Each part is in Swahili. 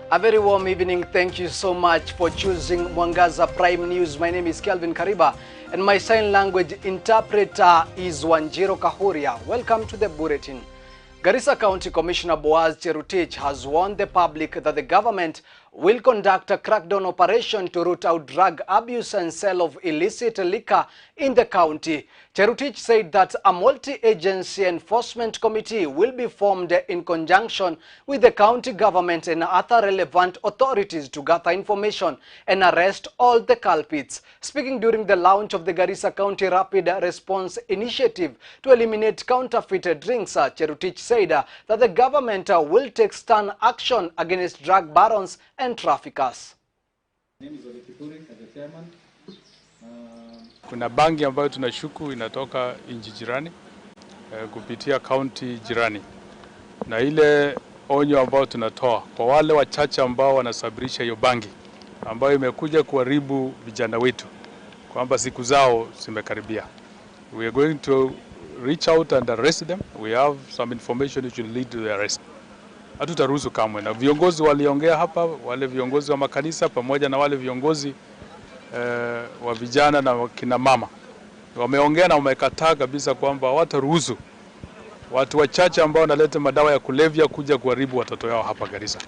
A very warm evening. Thank you so much for choosing Mwangaza Prime News. My name is Kelvin Kariba and my sign language interpreter is Wanjiro Kahuria. Welcome to the bulletin. Garissa County Commissioner Boaz Cherutich has warned the public that the government will conduct a crackdown operation to root out drug abuse and sale of illicit liquor in the county. Cherutich said that a multi-agency enforcement committee will be formed in conjunction with the county government and other relevant authorities to gather information and arrest all the culprits. Speaking during the launch of the Garissa County Rapid Response Initiative to eliminate counterfeit drinks, Cherutich said that the government will take stern action against drug barons and traffickers. Kuna bangi ambayo tunashuku inatoka nchi jirani kupitia county jirani, na ile onyo ambayo tunatoa kwa wale wachache ambao wanasabirisha hiyo bangi ambayo imekuja kuharibu vijana wetu kwamba siku zao zimekaribia. We are going to reach out and arrest them. We have some information which will lead to the arrest. Hatutaruhusu kamwe, na viongozi waliongea hapa, wale viongozi wa makanisa pamoja na wale viongozi wa vijana na kina mama wameongea na wamekataa kabisa kwamba hawataruhusu watu wachache ambao wanaleta madawa ya kulevya kuja kuharibu watoto wao hapa Garissa.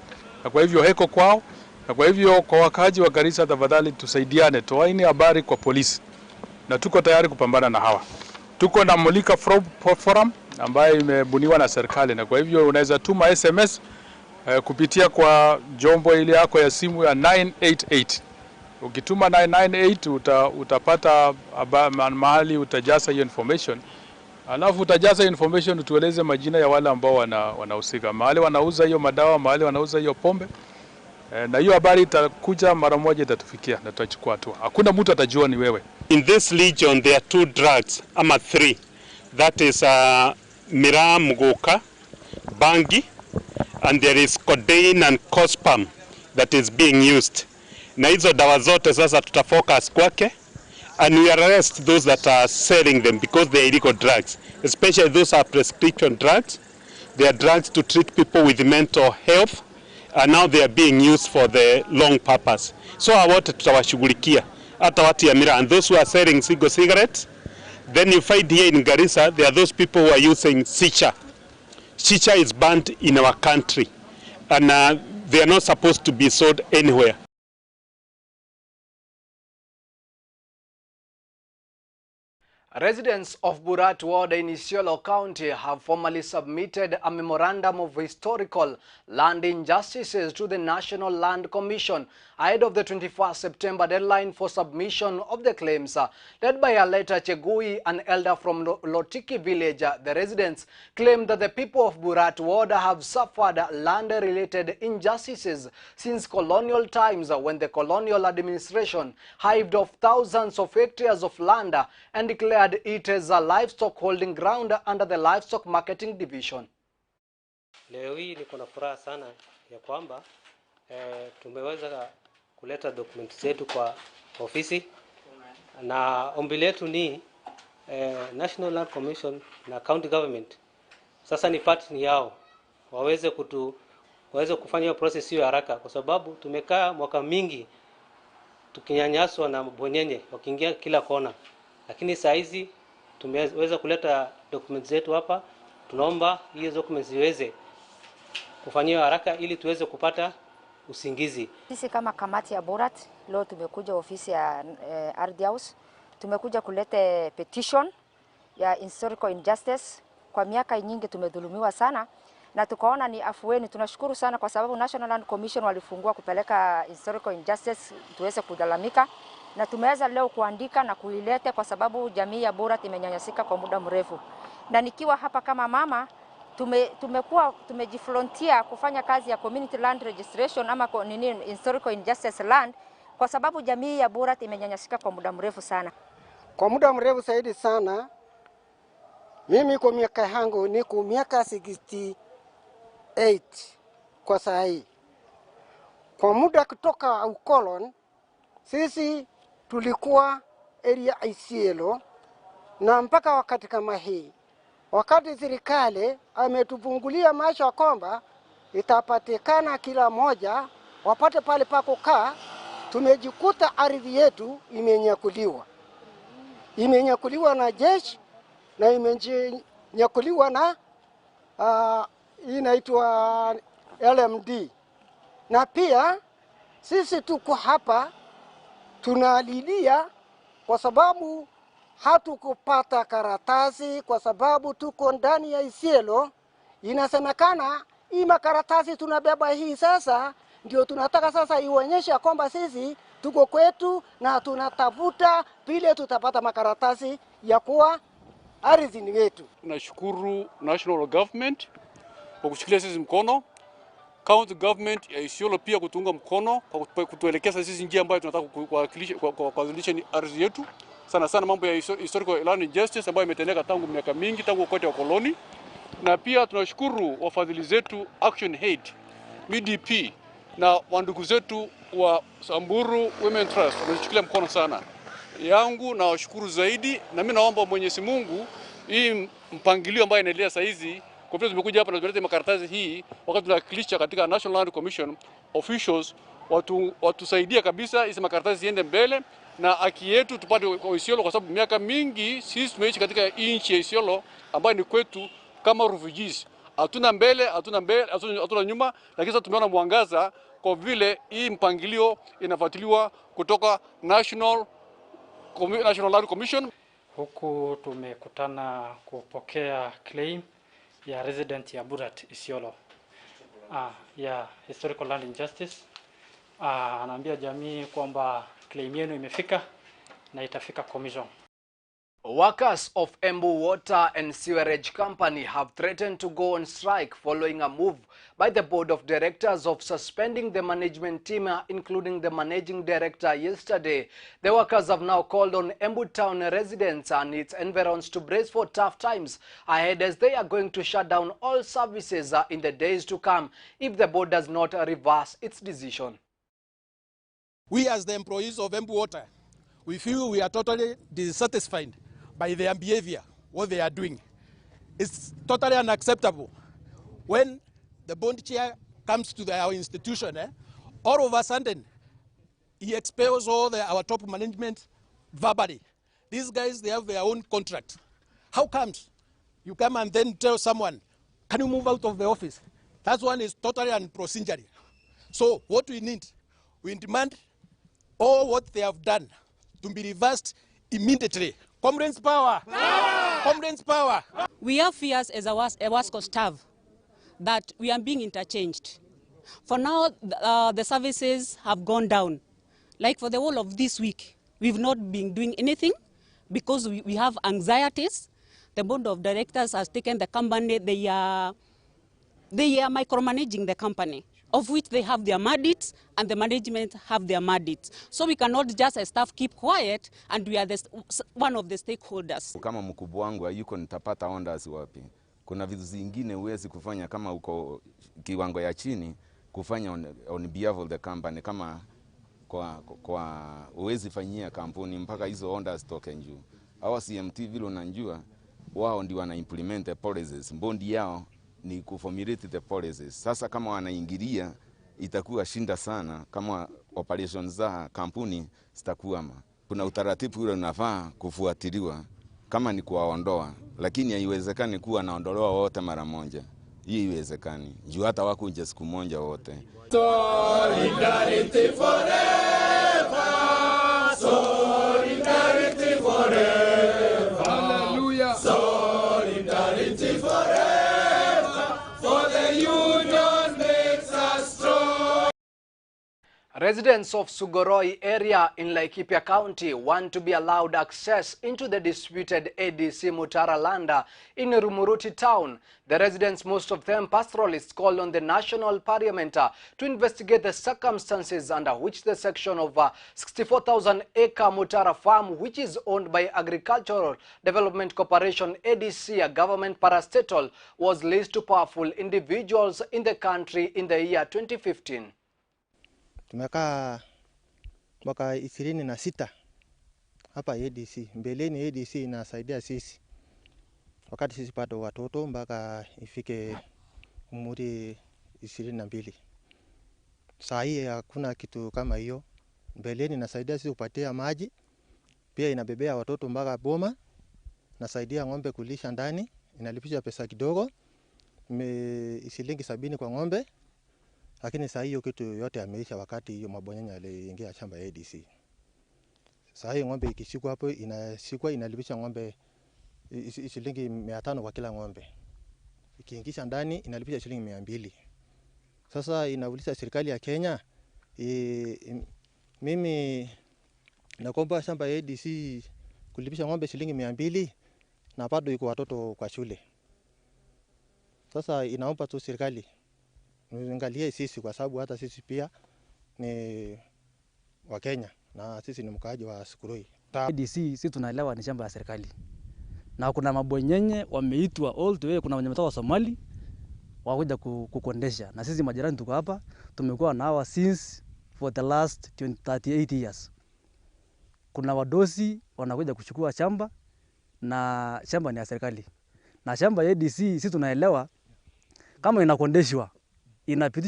Na kwa hivyo heko kwao, na kwa hivyo kwa wakazi wa Garissa, tafadhali tusaidiane, toaini habari kwa polisi, na tuko tayari kupambana na hawa. Tuko na Mulika Forum ambayo imebuniwa na serikali, na kwa hivyo unaweza tuma SMS kupitia kwa jombo ile yako ya simu ya 988. Ukituma 998 utapata mahali utajaza hiyo information. Alafu utajaza information, utueleze majina ya wale ambao wanahusika, mahali wanauza hiyo madawa, mahali wanauza hiyo pombe. Na hiyo habari itakuja mara moja, itatufikia na tutachukua hatua. Hakuna mtu atajua ni wewe. In this region there are 2 drugs, ama 3. That is Miraa Muguka, Bangi, and there is codeine and cospam that is being used. Na hizo dawa zote sasa tutafocus kwake, and we arrest those that are selling them because they are illegal drugs. Especially those are prescription drugs. They are drugs to treat people with mental health, and now they are being used for the long purpose. So wote tutawashughulikia, hata watu ya Miraa, and those who are selling single cigarettes. Then you find here in Garissa, there are those people who are using shisha. Shisha is banned in our country, and they are not supposed to be sold anywhere. Residents of Burat Ward in Isiolo County have formally submitted a memorandum of historical land injustices to the National Land Commission ahead of the 21st September deadline for submission of the claims. Led by Aleta Chegui, an elder from Lotiki village, the residents claim that the people of Burat Ward have suffered land-related injustices since colonial times, when the colonial administration hived off thousands of hectares of land and declared it as a livestock holding ground under the Livestock Marketing Division. Leo hii niko na furaha sana ya kwamba tumeweza kuleta dokumenti zetu kwa ofisi, na ombi letu ni National Land Commission na County Government sasa ni partner yao, waweze kufanya hiyo process hiyo haraka, kwa sababu tumekaa mwaka mingi tukinyanyaswa na bonyenye wakiingia kila kona. Lakini saa hizi tumeweza kuleta documents zetu hapa. Tunaomba hizo documents ziweze kufanywa haraka ili tuweze kupata usingizi. Sisi kama kamati ya Burat leo tumekuja ofisi ya Ardhi House, tumekuja kuleta petition ya historical injustice. Kwa miaka nyingi tumedhulumiwa sana na tukaona ni afueni. Tunashukuru sana kwa sababu National Land Commission walifungua kupeleka historical injustice tuweze kudalamika, na tumeweza leo kuandika na kuileta kwa sababu jamii ya Burat imenyanyasika kwa muda mrefu. Na nikiwa hapa kama mama, tumejifrontia kufanya kazi ya community land registration ama historical injustice land, kwa sababu jamii ya Burat imenyanyasika kwa muda mrefu sana. Kwa muda mrefu zaidi sana. Mimi kwa miaka yangu niko miaka 68 kwa saa hii. Kwa muda kutoka ukoloni sisi tulikuwa area Isiolo, na mpaka wakati kama hii, wakati serikali ametufungulia maisha kwamba itapatikana kila moja wapate pale pa kukaa. Tumejikuta ardhi yetu imenyakuliwa. Imenyakuliwa na jeshi na imenyakuliwa na inaitwa LMD. Na pia sisi tuko hapa tunalilia kwa sababu hatukupata karatasi, kwa sababu tuko ndani ya Isiolo. Inasemekana hii makaratasi tunabeba hii sasa, ndio tunataka sasa ionyesha kwamba sisi tuko kwetu na tunatafuta vile tutapata makaratasi ya kuwa ardhi ni yetu. Tunashukuru national government kwa kushikilia sisi mkono, county government ya Isiolo pia kutunga mkono kwa kutuelekeza sisi njia ambayo tunataka kuwakilisha ni ardhi yetu. Sana sana mambo ya historical land justice ambayo imetendeka tangu miaka mingi, tangu wakati wa koloni. Na pia tunashukuru wafadhili zetu Action Aid, BDP na wandugu zetu wa Samburu Women Trust wameshikilia mkono sana. Yangu na washukuru zaidi, na mimi naomba Mwenyezi Mungu hii mpangilio ambayo inaendelea sasa hizi, kwa vile tumekuja hapa na tulete makaratasi hii wakati tunawakilisha katika National Land Commission officials, watusaidie kabisa hizi makaratasi ziende mbele na haki yetu tupate kwa Isiolo, kwa sababu miaka mingi sisi tumeishi katika nchi ya Isiolo ambayo ni kwetu kama refugees. Hatuna mbele, hatuna nyuma, lakini sasa tumeona mwangaza kwa vile hii mpangilio inafuatiliwa kutoka National Land Commission. Huku tumekutana kupokea claim ya resident ya Borat Isiolo. Ya historical land injustice. Anaambia jamii kwamba claim yenu imefika na itafika commission. Workers of Embu Water and Sewerage Company have threatened to go on strike following a move by the board of directors of suspending the management team, including the managing director, yesterday. The workers have now called on Embu town residents and its environs to brace for tough times ahead, as they are going to shut down all services in the days to come if the board does not reverse its decision. We as the employees of Embu Water, we feel we are totally dissatisfied by their behavior, what they are doing. It's totally unacceptable. When the bond chair comes to our institution, all of a sudden, he expels all our top management verbally. These guys, they have their own contract. How comes you come and then tell someone, can you move out of the office? That one is totally unprocedurally. So what we need, we demand all what they have done to be reversed immediately. Comrades power! Comrades power! We have fears as a WASCO staff that we are being interchanged. For now, the services have gone down. Like for the whole of this week, we've not been doing anything because we have anxieties. The board of directors has taken the company, they are micromanaging the company, of which they have their mandates and the management have their mandates. So we cannot just as staff keep quiet and we are one of the stakeholders. Kama mkubwa wangu hayuko nitapata orders wapi? Kuna vitu zingine huwezi kufanya kama uko kiwango ya chini kufanya on behalf of the company, kama kwa huwezi fanyia kampuni mpaka hizo orders toke juu. Hawa CMT vile unajua wao ndio wana implement the policies. Bondi yao ni kuformulate the policies. Sasa kama wanaingilia itakuwa shinda sana kama operations za kampuni zitakuama. Kuna utaratibu ule unafaa kufuatiliwa kama ni kuwaondoa, lakini haiwezekani kuwa naondolewa wote mara moja. Hii haiwezekani. Juu hata wako nje siku moja wote. Solidarity forever. Solidarity forever. Hallelujah. Solidarity forever. For the union makes us strong. Residents of Sugoroi area in Laikipia County want to be allowed access into the disputed ADC Mutara land in Rumuruti town. The residents, most of them pastoralists, called on the National Parliament to investigate the circumstances under which the section of 64,000-acre Mutara farm, which is owned by Agricultural Development Corporation ADC, a government parastatal, was leased to powerful individuals in the country in the year 2015. Tumekaa mwaka 26 hapa ADC. Mbeleni ADC inasaidia sisi wakati sisi bado watoto mpaka ifike umri 22. Saa hii hakuna kitu kama hiyo. Mbeleni nasaidia sisi kupatia maji, pia inabebea watoto mpaka boma, nasaidia ng'ombe kulisha ndani, inalipisha pesa kidogo, shilingi 70 kwa ng'ombe. Lakini saa hiyo kitu yote ameisha wakati hiyo mabwanyenye aliingia shamba ya ADC. Saa hiyo ng'ombe ikishikwa hapo inalipisha ng'ombe shilingi 500 kwa kila ng'ombe. Ikiingisha ndani inalipisha shilingi 200. Sasa inauliza serikali ya Kenya, mimi nakomba shamba ya ADC kulipisha ng'ombe shilingi 200 na bado iko watoto kwa shule. Sasa inaomba tu serikali niangalie sisi, kwa sababu hata sisi pia ni wa Kenya na sisi ni mkaaji wa Sukuroi. ADC sisi tunaelewa ni shamba ya serikali. Na kuna mabwanyenye wameitwa all the way, kuna wenye wametoka Somali wakuja kukondesha. Na sisi majirani tuko hapa, tumekuwa na hawa since for the last 38 years. Kuna wadosi wanakuja kuchukua shamba na shamba ni ya serikali. Na shamba ya ADC sisi tunaelewa kama inakondeshwa,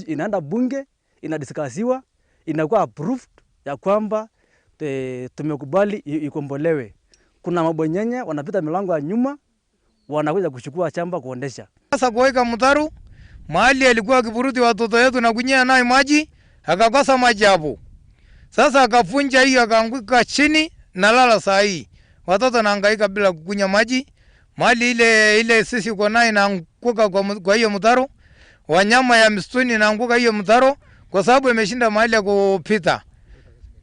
inaenda bunge, inadiskasiwa, inakuwa approved ya kwamba tumekubali ikombolewe. Kuna mabwanyenye wanapita milango ya nyuma wanakuja kuchukua shamba kuondesha. Sasa kuweka mtaro mahali alikuwa akiburuti watoto wetu na kunyea naye maji, akakosa maji hapo. Sasa akafunja hiyo, akaanguka chini na lala saa hii. Watoto wanahangaika bila kukunya maji. Mahali ile sisi uko naye inaanguka kwa hiyo mtaro. Wanyama ya msituni inaanguka hiyo mtaro kwa sababu imeshinda mahali ya kupita.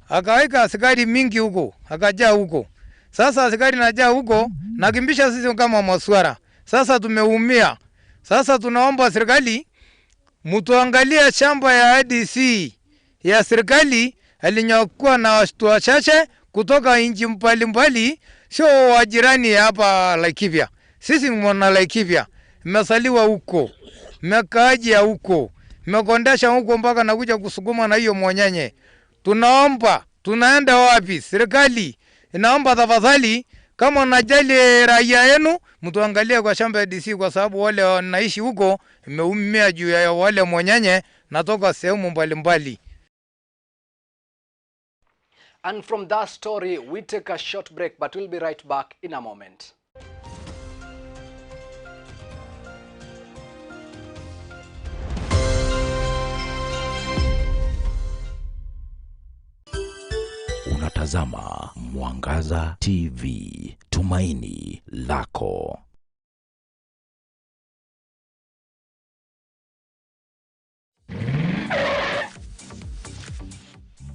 Akaweka askari mingi huko, akajaa huko. Sasa askari najaa huko na kimbisha sisi kama maswara. Sasa tumeumia. Sasa tunaomba serikali mtuangalie shamba ya ADC ya serikali alinyakua na watu wachache kutoka nchi mbalimbali, sio wajirani hapa Laikipia. Sisi mwana Laikipia, mmesaliwa huko, mmekaaji ya huko, mmekondesha huko mpaka nakuja kusukuma na hiyo mwanyenye. Tunaomba, tunaenda wapi? Serikali inaomba tafadhali, kama najali raia yenu, mtuangalie kwa shamba ya ADC, kwa sababu wale wanaishi huko imeumia juu ya wale mwanyenye natoka sehemu mbalimbali. And from that story, we take a short break, but we'll be right back in a moment. Unatazama Mwangaza TV, tumaini lako.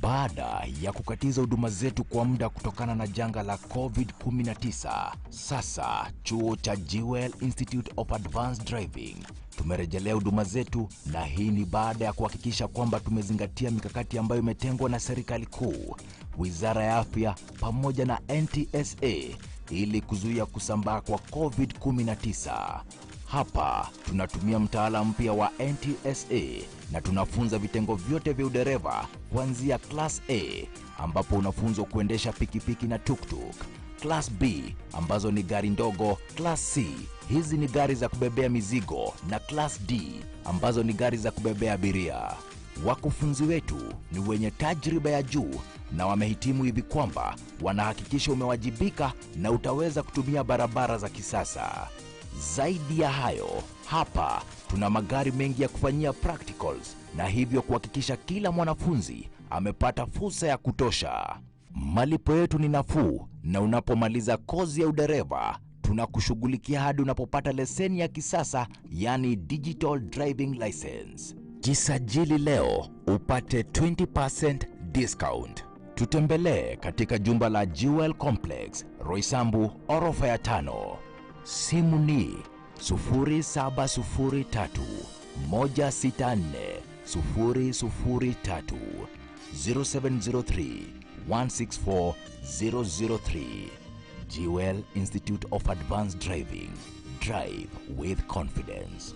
Baada ya kukatiza huduma zetu kwa muda kutokana na janga la COVID-19, sasa chuo cha Jewel Institute of Advanced Driving tumerejelea huduma zetu, na hii ni baada ya kuhakikisha kwamba tumezingatia mikakati ambayo imetengwa na serikali kuu, Wizara ya Afya pamoja na NTSA ili kuzuia kusambaa kwa COVID-19. Hapa tunatumia mtaala mpya wa NTSA na tunafunza vitengo vyote vya udereva kuanzia Class A ambapo unafunzwa kuendesha pikipiki na tuktuk, Class B ambazo ni gari ndogo, Class C hizi ni gari za kubebea mizigo, na Class D ambazo ni gari za kubebea abiria. Wakufunzi wetu ni wenye tajriba ya juu na wamehitimu hivi kwamba wanahakikisha umewajibika na utaweza kutumia barabara za kisasa. Zaidi ya hayo, hapa tuna magari mengi ya kufanyia practicals na hivyo kuhakikisha kila mwanafunzi amepata fursa ya kutosha. Malipo yetu ni nafuu na unapomaliza kozi ya udereva tunakushughulikia hadi unapopata leseni ya kisasa, yani digital driving license. Jisajili leo upate 20% discount. Tutembelee katika jumba la Jewel Complex, Roysambu, orofa ya 5. Simu ni 0703 164 003 0703 164 003. Jewel Institute of Advanced Driving. Drive with confidence.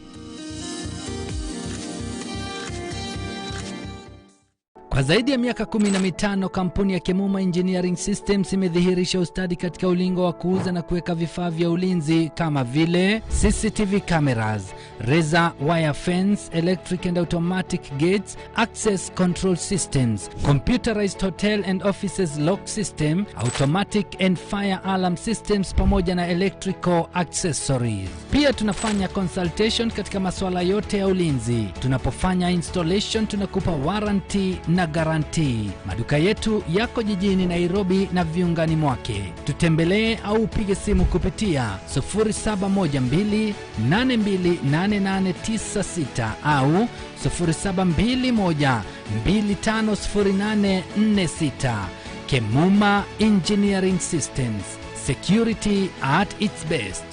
Kwa zaidi ya miaka 15, kampuni ya Kemuma Engineering Systems imedhihirisha ustadi katika ulingo wa kuuza na kuweka vifaa vya ulinzi kama vile CCTV cameras, razor wire fence, electric and automatic gates, access control systems, computerized hotel and offices lock system, automatic and fire alarm systems pamoja na electrical accessories. Pia tunafanya consultation katika masuala yote ya ulinzi. Tunapofanya installation tunakupa warranty na guarantee. Maduka yetu yako jijini Nairobi na viungani mwake. Tutembelee au upige simu kupitia 0712828896 au 0721250846. Kemuma Engineering Systems. Security at its best.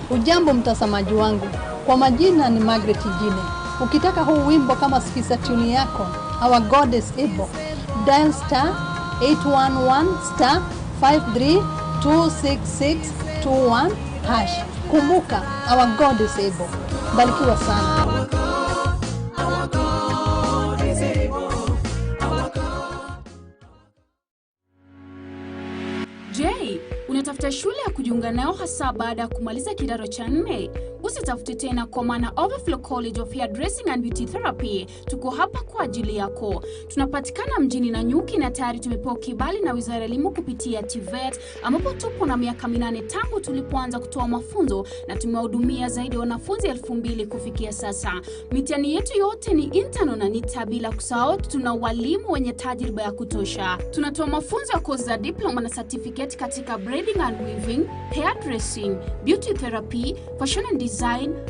Ujambo mtazamaji wangu, kwa majina ni Margaret Jine. Ukitaka huu wimbo kama sikiza tuni yako, Our God is Able, dial star 811 star 532661 hash. Kumbuka, Our God is Able. Barikiwa sana. Je, unatafuta shule ya kujiunga nayo hasa baada ya kumaliza kidato cha 4? Usitafute tena, kwa maana Overflow College of Hairdressing and Beauty Therapy tuko hapa kwa ajili yako. Tunapatikana mjini Nanyuki na tayari tumepewa kibali na Wizara ya Elimu kupitia TVET, ambapo tupo na miaka 8 tangu tulipoanza kutoa mafunzo na tumewahudumia zaidi ya wanafunzi 2000 kufikia sasa. Mitihani yetu yote ni internal na NITA, bila kusahau tuna walimu wenye tajriba ya kutosha. Tunatoa mafunzo ya kozi za diploma na certificate katika braiding and weaving, hairdressing, beauty therapy, fashion and design,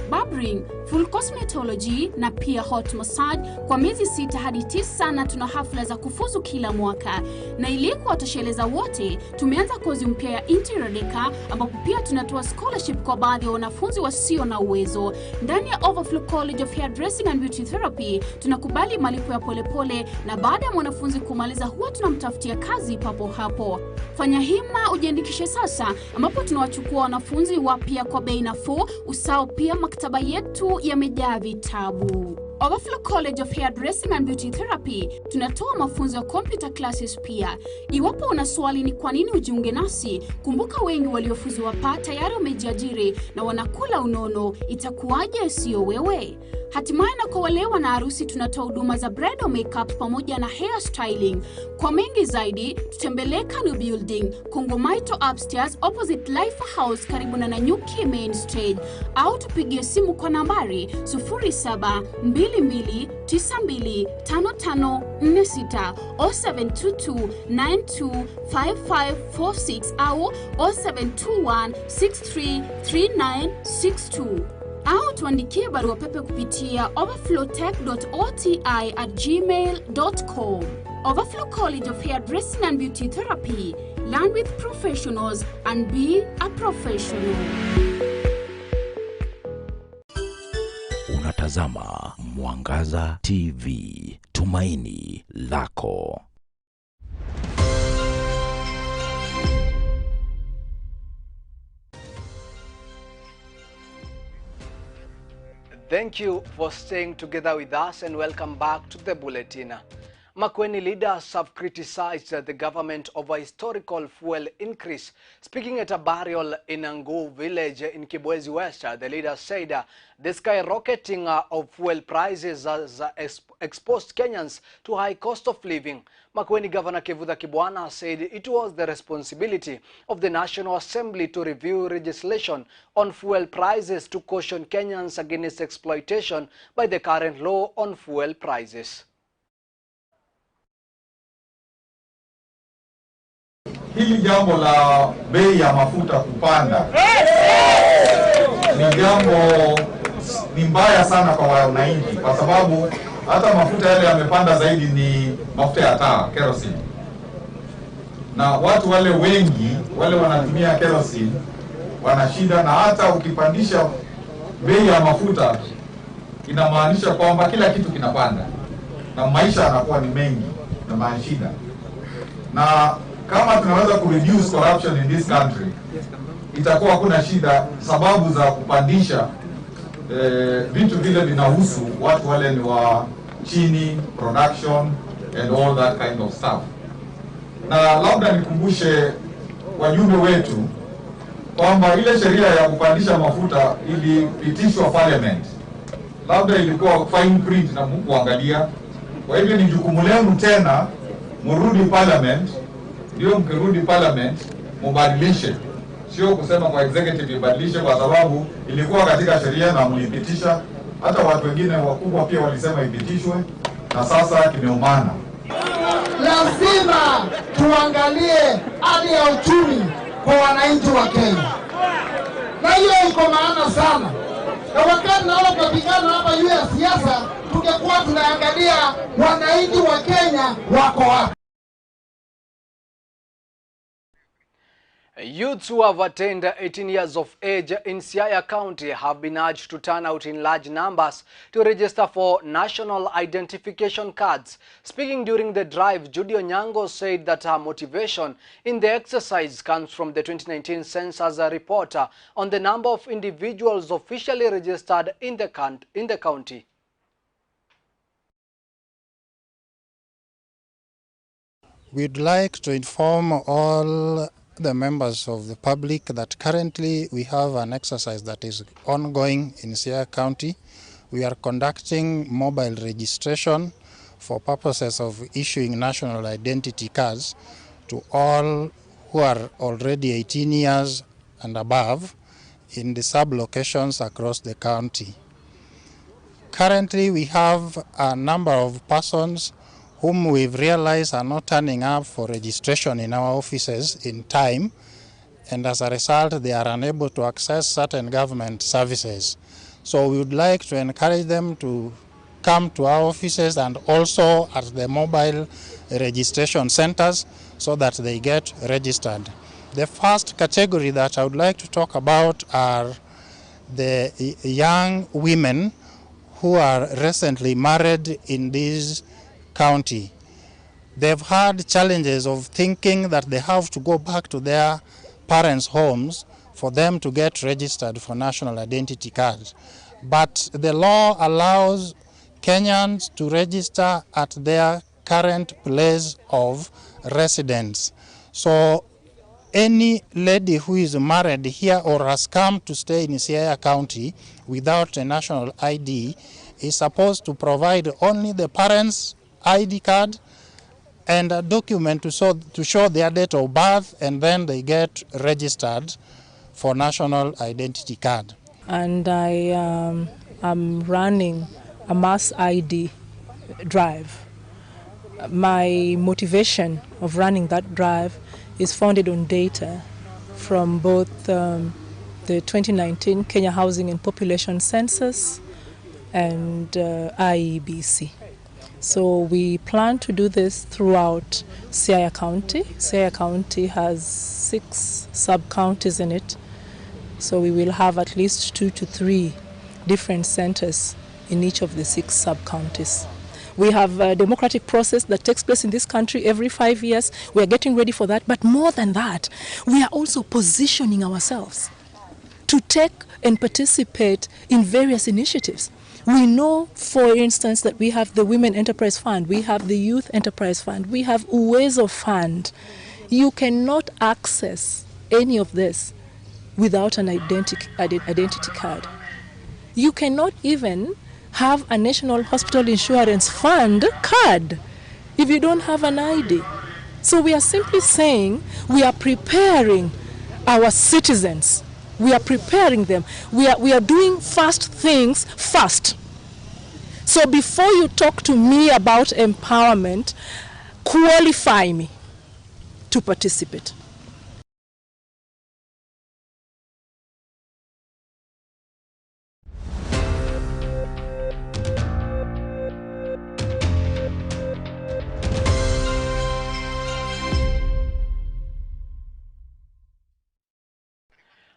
barbering, full cosmetology na pia hot massage kwa miezi 6 hadi 9, na tuna hafla za kufuzu kila mwaka. Na ili kuwatosheleza wote, tumeanza kozi mpya ya interior decor, ambapo pia tunatoa scholarship kwa baadhi ya wanafunzi wasio na uwezo. Ndani ya Overflow College of Hairdressing and Beauty Therapy tunakubali malipo ya polepole, na baada ya mwanafunzi kumaliza huwa tunamtafutia kazi papo hapo. Fanya hima ujiandikishe sasa, ambapo tunawachukua wanafunzi wapya kwa bei nafuu. Usao pia maktaba yetu yamejaa vitabu. Overflow College of Hairdressing and Beauty Therapy tunatoa mafunzo ya computer classes pia. Iwapo una swali ni kwa nini ujiunge nasi, kumbuka wengi waliofuzu hapa tayari wamejiajiri na wanakula unono. Itakuwaje sio wewe? Hatimaye na kwa wale wana harusi tunatoa huduma za bridal makeup pamoja na hair styling. Kwa mengi zaidi, tutembelee Kanu Building, Kongomaito upstairs opposite Life House karibu na Nanyuki main stage, au tupigie simu kwa nambari 0722925546 au 0722925546 au 0721633962 au tuandikie barua pepe kupitia overflowtech.oti@gmail.com. Overflow College of Hairdressing and Beauty Therapy. Learn with professionals and be a professional. Unatazama Mwangaza TV, tumaini lako. Thank you for staying together with us and welcome back to the bulletin. Makueni leaders have criticized the government over historical fuel increase. Speaking at a burial in Angu village in Kibwezi West, the leaders said the skyrocketing of fuel prices has exposed Kenyans to high cost of living. Makueni Governor Kivutha Kibwana said it was the responsibility of the National Assembly to review legislation on fuel prices to caution Kenyans against exploitation by the current law on fuel prices. hili jambo la bei ya mafuta kupanda ni jambo ni mbaya sana kwa wananchi, kwa sababu hata mafuta yale yamepanda zaidi ni mafuta ya taa, kerosene. Na watu wale wengi wale wanatumia kerosene wana shida, na hata ukipandisha bei ya mafuta inamaanisha kwamba kila kitu kinapanda na maisha yanakuwa ni mengi na mashida. Na kama tunaweza kureduce corruption in this country, itakuwa hakuna shida. Sababu za kupandisha vitu vile vinahusu watu wale ni wa chini, production and all that kind of stuff. Na labda nikumbushe wajumbe wetu kwamba ile sheria ya kupandisha mafuta ilipitishwa parliament, labda ilikuwa fine print na mkuangalia. Kwa hivyo ni jukumu lenu tena murudi parliament, ndio mkirudi parliament mubadilishe, sio kusema kwa executive ibadilishe, kwa sababu ilikuwa katika sheria na mlipitisha. Hata watu wengine wakubwa pia walisema ipitishwe, na sasa kimeumana. Lazima tuangalie hali ya uchumi kwa wananchi wa Kenya, na hiyo iko maana sana. Na wakati nao tunapigana hapa juu ya siasa, tungekuwa tunaangalia wananchi wa Kenya wako wapi. Youths who have attained 18 years of age in Siaya County have been urged to turn out in large numbers to register for national identification cards. Speaking during the drive, Judy Onyango said that her motivation in the exercise comes from the 2019 census report on the number of individuals officially registered in the county. We'd like to inform all the members of the public that currently we have an exercise that is ongoing in Siaya County. We are conducting mobile registration for purposes of issuing national identity cards to all who are already 18 years and above in the sub-locations across the county. Currently we have a number of persons whom we've realized are not turning up for registration in our offices in time, and as a result they are unable to access certain government services. So we would like to encourage them to come to our offices and also at the mobile registration centers so that they get registered. The first category that I would like to talk about are the young women who are recently married in this county. They've had challenges of thinking that they have to go back to their parents' homes for them to get registered for national identity cards. But the law allows Kenyans to register at their current place of residence. So any lady who is married here or has come to stay in Siaya County without a national ID is supposed to provide only the parents' ID card and a document to show their date of birth, and then they get registered for national identity card. And I am running a mass ID drive. My motivation of running that drive is founded on data from both the 2019 Kenya Housing and Population Census and IEBC. So we plan to do this throughout Siaya County. Siaya County has 6 sub-counties in it. So we will have at least 2 to 3 different centers in each of the 6 sub-counties. We have a democratic process that takes place in this country every 5 years. We are getting ready for that. But more than that, we are also positioning ourselves to take and participate in various initiatives. We know, for instance, that we have the Women Enterprise Fund, we have the Youth Enterprise Fund, we have Uwezo Fund. You cannot access any of this without an identity card. You cannot even have a National Hospital Insurance Fund card if you don't have an ID. So we are simply saying we are preparing our citizens. We are preparing them. We are doing fast things fast. So before you talk to me about empowerment, qualify me to participate.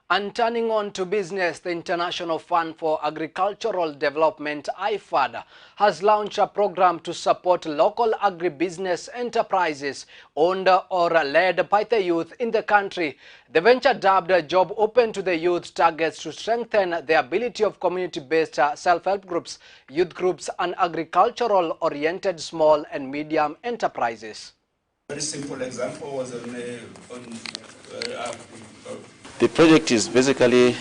And turning on to business, the International Fund for Agricultural Development, IFAD, has launched a program to support local agribusiness enterprises owned or led by the youth in the country. The venture, dubbed Job Open to the Youth, targets to strengthen the ability of community-based self-help groups, youth groups, and agricultural-oriented small and medium enterprises. Very simple example was the project is basically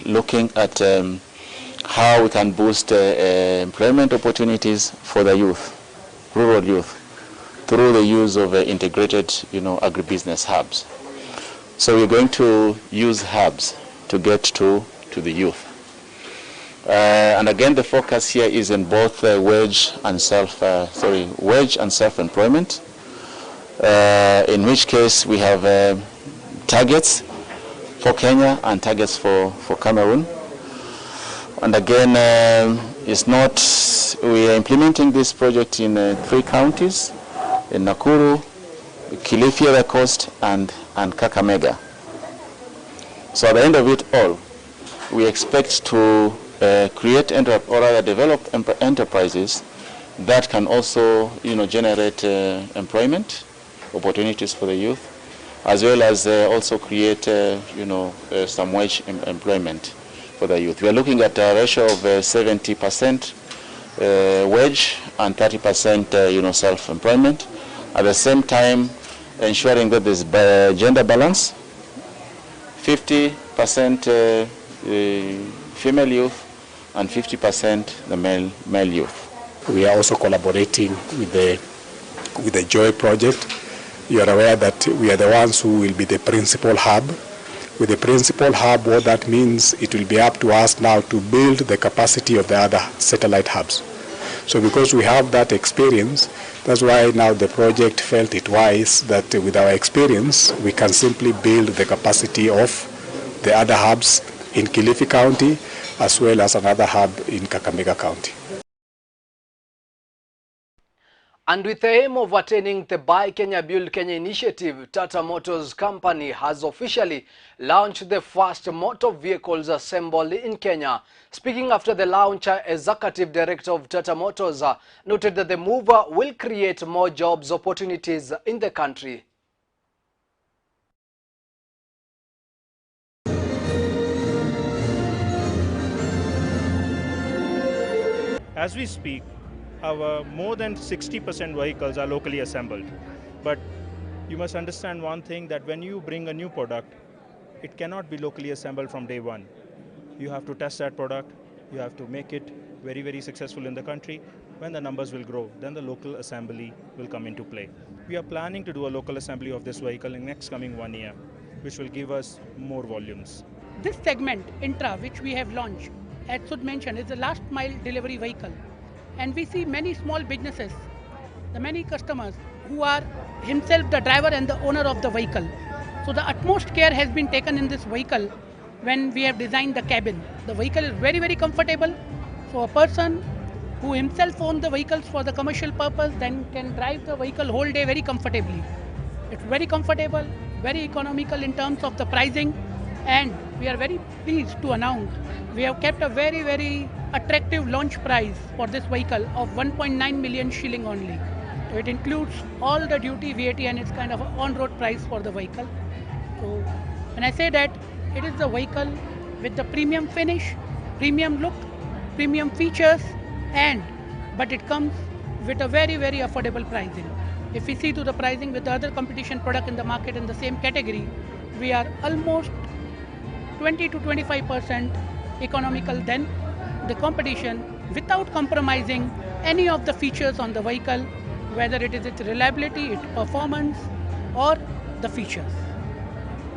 looking at how we can boost employment opportunities for the youth, rural youth, through the use of integrated, agribusiness hubs. So we're going to use hubs to get to the youth. And again, the focus here is in both wage and self-employment. In which case we have targets for Kenya and targets for Cameroon. And again, we are implementing this project in 3 counties, in Nakuru, Kilifi, the coast, and Kakamega. So at the end of it all, we expect to create or rather develop enterprises that can also, generate employment opportunities for the youth, as well as also create, some wage employment for the youth. We are looking at a ratio of 70% wage and 30%, self-employment. At the same time, ensuring that there's gender balance, 50% female youth and 50% the male youth. We are also collaborating with the Joy project. You are aware that we are the ones who will be the principal hub. With the principal hub, what that means, it will be up to us now to build the capacity of the other satellite hubs. So because we have that experience, that's why now the project felt it wise that with our experience, we can simply build the capacity of the other hubs in Kilifi County, as well as another hub in Kakamega County. And with the aim of attaining the Buy Kenya Build Kenya initiative, Tata Motors Company has officially launched the first motor vehicles assembly in Kenya. Speaking after the launch, Executive Director of Tata Motors noted that the move will create more jobs opportunities in the country. As we speak, our more than 60% vehicles are locally assembled. But you must understand one thing, that when you bring a new product, it cannot be locally assembled from day one. You have to test that product, you have to make it very, very successful in the country. When the numbers will grow, then the local assembly will come into play. We are planning to do a local assembly of this vehicle in the next coming 1 year, which will give us more volumes. This segment, Intra, which we have launched, as Sud mentioned, is the last mile delivery vehicle. And we see many small businesses, the many customers who are himself the driver and the owner of the vehicle. So the utmost care has been taken in this vehicle when we have designed the cabin. The vehicle is very, very comfortable. So a person who himself owns the vehicles for the commercial purpose then can drive the vehicle whole day very comfortably. It's very comfortable, very economical in terms of the pricing, and we are very pleased to announce we have kept a very, very attractive launch price for this vehicle of 1.9 million shilling only. So it includes all the duty, VAT, and it's kind of an on-road price for the vehicle. So when I say that, it is the vehicle with the premium finish, premium look, premium features, but it comes with a very, very affordable pricing. If we see to the pricing with the other competition product in the market in the same category, we are almost 20 to 25% economical than the competition, without compromising any of the features on the vehicle, whether it is its reliability, its performance, or the features.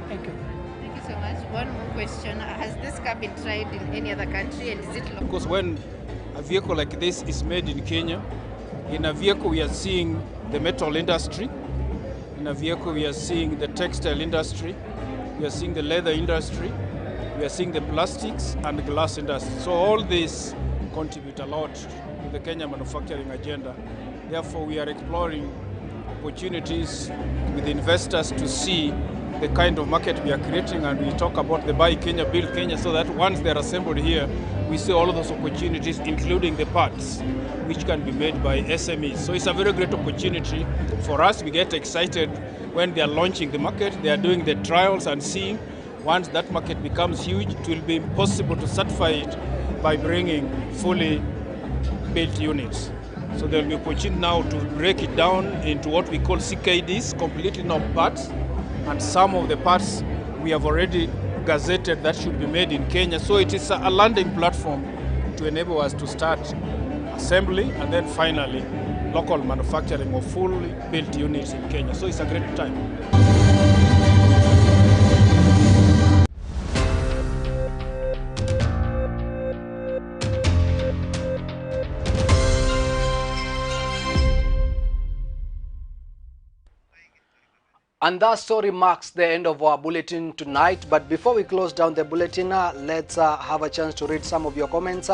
Thank you. Thank you so much. One more question. Has this car been tried in any other country, and is it local? Because when a vehicle like this is made in Kenya, in a vehicle we are seeing the metal industry, in a vehicle we are seeing the textile industry, we are seeing the leather industry, we are seeing the plastics and the glass industry. So all these contribute a lot to the Kenya manufacturing agenda. Therefore, we are exploring opportunities with investors to see the kind of market we are creating, and we talk about the Buy Kenya, Build Kenya, so that once they're assembled here, we see all of those opportunities, including the parts, which can be made by SMEs. So it's a very great opportunity for us. We get excited when they are launching the market, they are doing the trials and seeing. Once that market becomes huge, it will be impossible to certify it by bringing fully built units. So there will be opportunity now to break it down into what we call CKDs, completely non parts, and some of the parts we have already gazetted that should be made in Kenya. So it is a landing platform to enable us to start assembly and then finally local manufacturing of fully built units in Kenya. So it's a great time. And that story marks the end of our bulletin tonight. But before we close down the bulletin, let's have a chance to read some of your comments.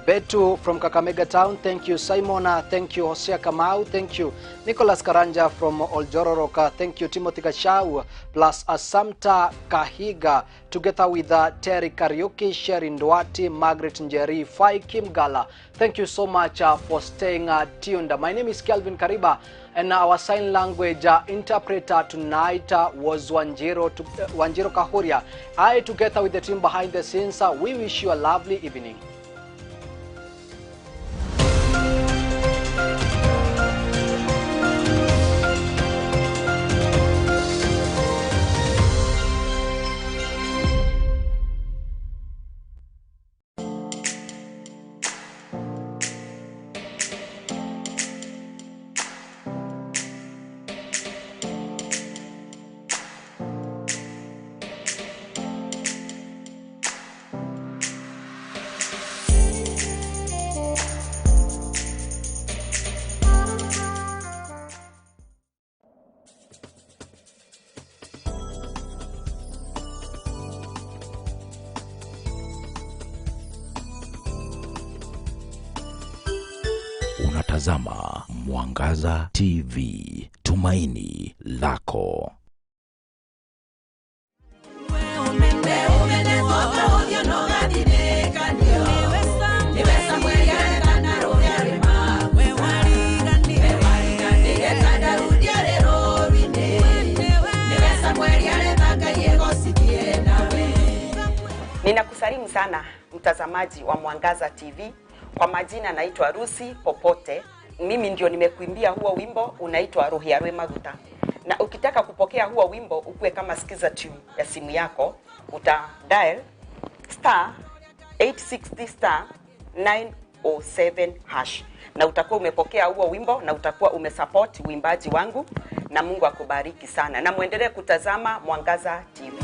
Betu from Kakamega Town, thank you. Simon, thank you. Hosea Kamau, thank you. Nicholas Karanja from Oljororoka, thank you. Timothy Kashau, plus Asamta Kahiga, together with Terry Kariuki, Sherin Duati, Margaret Njeri, Fai Kim Gala. Thank you so much for staying tuned. My name is Kelvin Kariba, and our sign language interpreter tonight was Wanjiro Kahuria. I, together with the team behind the scenes, we wish you a lovely evening. Unatazama Mwangaza TV, tumaini lako. Ninakusalimu sana mtazamaji wa Mwangaza TV. Kwa majina naitwa Rusi Popote. Mimi ndio nimekuimbia huo wimbo unaitwa Roho ya Maguta. Na ukitaka kupokea huo wimbo ukue kama sikiza tune ya simu yako, uta dial *860*907# na utakuwa umepokea huo wimbo na utakuwa umesupport uimbaji wangu, na Mungu akubariki sana. Na muendelee kutazama Mwangaza TV.